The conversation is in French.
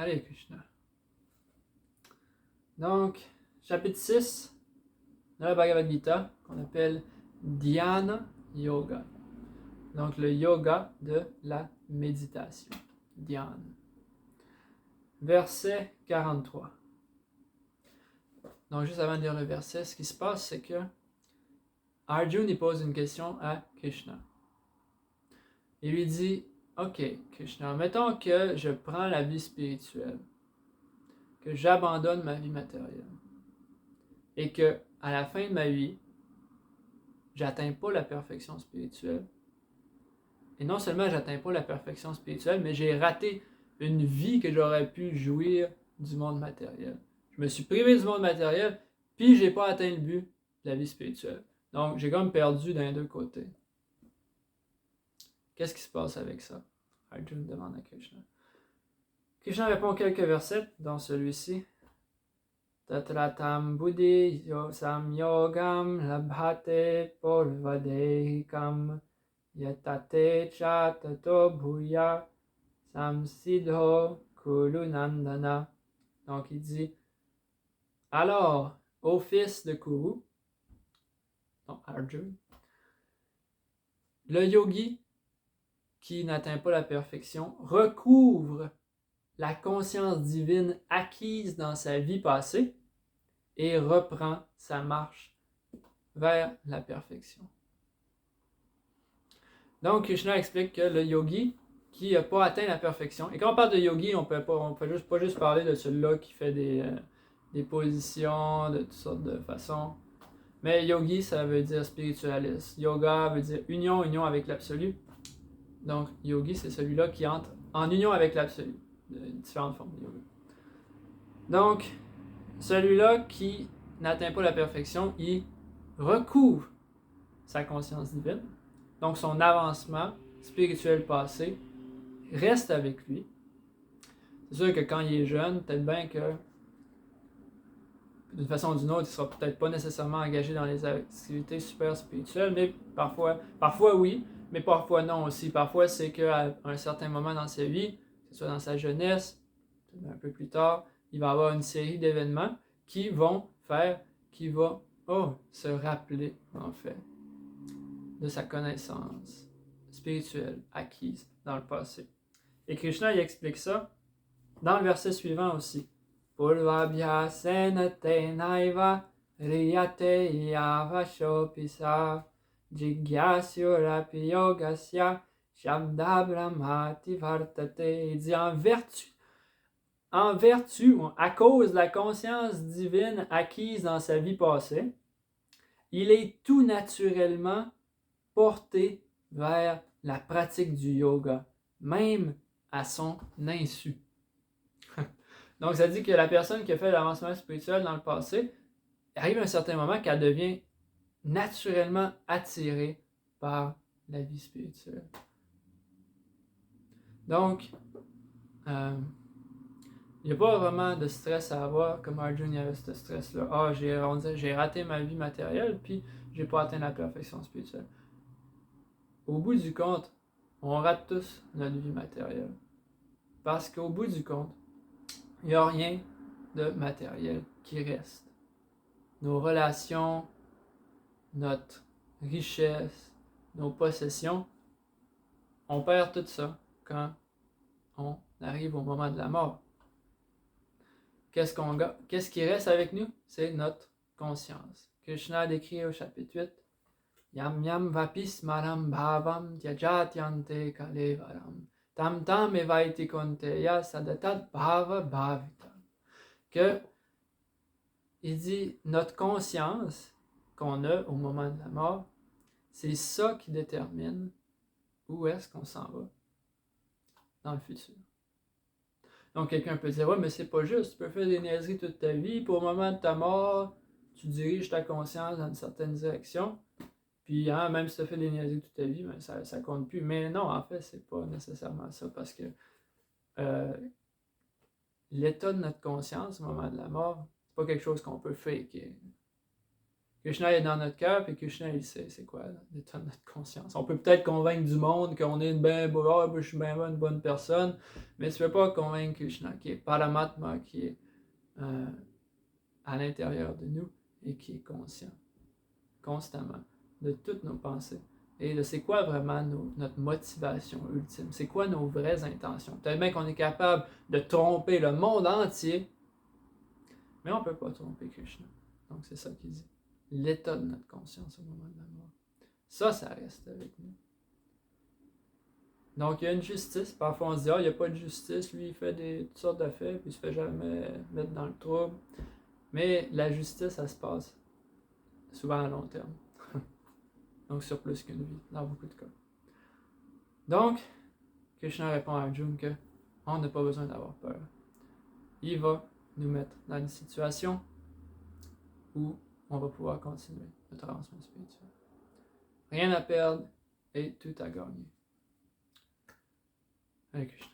Hare Krishna. Donc, chapitre 6 de la Bhagavad Gita, qu'on appelle Dhyana Yoga. Donc, le yoga de la méditation. Dhyana. Verset 43. Donc, juste avant de lire le verset, ce qui se passe, c'est que Arjuna il pose une question à Krishna. Il lui dit, ok, Krishna, mettons que je prends la vie spirituelle, que j'abandonne ma vie matérielle, et que à la fin de ma vie, j'atteins pas la perfection spirituelle. Et non seulement j'atteins pas la perfection spirituelle, mais j'ai raté une vie que j'aurais pu jouir du monde matériel. Je me suis privé du monde matériel, puis j'ai pas atteint le but de la vie spirituelle. Donc j'ai comme perdu d'un deux côtés. Qu'est-ce qui se passe avec ça? Arjuna demande à Krishna. Krishna répond quelques versets dans celui-ci. Tatratam buddhi samyogam labhate purvadehikam yatate cha tato bhuya samsidho kulunandana. Donc il dit, alors, ô fils de Kuru, donc Arjuna, le yogi qui n'atteint pas la perfection recouvre la conscience divine acquise dans sa vie passée et reprend sa marche vers la perfection. Donc, Krishna explique que le yogi qui n'a pas atteint la perfection, et quand on parle de yogi, on peut pas juste parler de celui-là qui fait des positions de toutes sortes de façons, mais yogi, ça veut dire spiritualiste. Yoga veut dire union avec l'absolu. Donc, yogi, c'est celui-là qui entre en union avec l'absolu. Différentes formes de yoga. Donc, celui-là qui n'atteint pas la perfection, il recouvre sa conscience divine. Donc, son avancement spirituel passé reste avec lui. C'est sûr que quand il est jeune, peut-être bien que d'une façon ou d'une autre, il ne sera peut-être pas nécessairement engagé dans les activités super spirituelles, mais parfois oui, mais parfois non aussi. Parfois, c'est qu'à un certain moment dans sa vie, que ce soit dans sa jeunesse, un peu plus tard, il va avoir une série d'événements qui vont faire qu'il va se rappeler, en fait, de sa connaissance spirituelle acquise dans le passé. Et Krishna, il explique ça dans le verset suivant aussi. Purvabhyasena tenaiva riyate yavashopisa jigyasyurapi yogasya shabda brahmati vartate. Il dit en vertu, à cause de la conscience divine acquise dans sa vie passée, il est tout naturellement porté vers la pratique du yoga, même à son insu. Donc, ça dit que la personne qui a fait l'avancement spirituel dans le passé, arrive à un certain moment qu'elle devient naturellement attirée par la vie spirituelle. Donc, il n'y a pas vraiment de stress à avoir, comme Arjuna avait ce stress-là. J'ai raté ma vie matérielle, puis j'ai pas atteint la perfection spirituelle. Au bout du compte, on rate tous notre vie matérielle. Parce qu'au bout du compte, il n'y a rien de matériel qui reste. Nos relations, notre richesse, nos possessions, on perd tout ça quand on arrive au moment de la mort. Qu'est-ce qui reste avec nous? C'est notre conscience. Krishna décrit au chapitre 8, Yam yam vapis maram bhavam tyajatyante kalevaram tam tam evaiti konteya sadatat bhava bhavita. Que il dit notre conscience qu'on a au moment de la mort, c'est ça qui détermine où est-ce qu'on s'en va dans le futur. Donc quelqu'un peut dire, ouais, mais c'est pas juste, tu peux faire des niaiseries toute ta vie, puis au moment de ta mort, tu diriges ta conscience dans une certaine direction, puis même si tu as fait des niaiseries toute ta vie, ben, ça compte plus. Mais non, en fait, c'est pas nécessairement ça, parce que l'état de notre conscience au moment de la mort, c'est pas quelque chose qu'on peut faker. Krishna est dans notre cœur, puis Krishna, il sait c'est quoi l'état de notre conscience. On peut peut-être convaincre du monde qu'on est je suis une bonne personne, mais tu ne peux pas convaincre Krishna, qui est Paramatma, qui est à l'intérieur de nous et qui est conscient constamment de toutes nos pensées et de c'est quoi vraiment notre motivation ultime, c'est quoi nos vraies intentions. Peut-être bien qu'on est capable de tromper le monde entier, mais on ne peut pas tromper Krishna. Donc c'est ça qu'il dit. L'état de notre conscience au moment de la mort. Ça reste avec nous. Donc il y a une justice. Parfois on se dit, il n'y a pas de justice, lui il fait toutes sortes de faits, puis il se fait jamais mettre dans le trouble. Mais la justice, ça se passe souvent à long terme. Donc sur plus qu'une vie, dans beaucoup de cas. Donc, Krishna répond à Arjuna que on n'a pas besoin d'avoir peur. Il va nous mettre dans une situation où on va pouvoir continuer notre avancement spirituel. Rien à perdre et tout à gagner. Hare Krishna.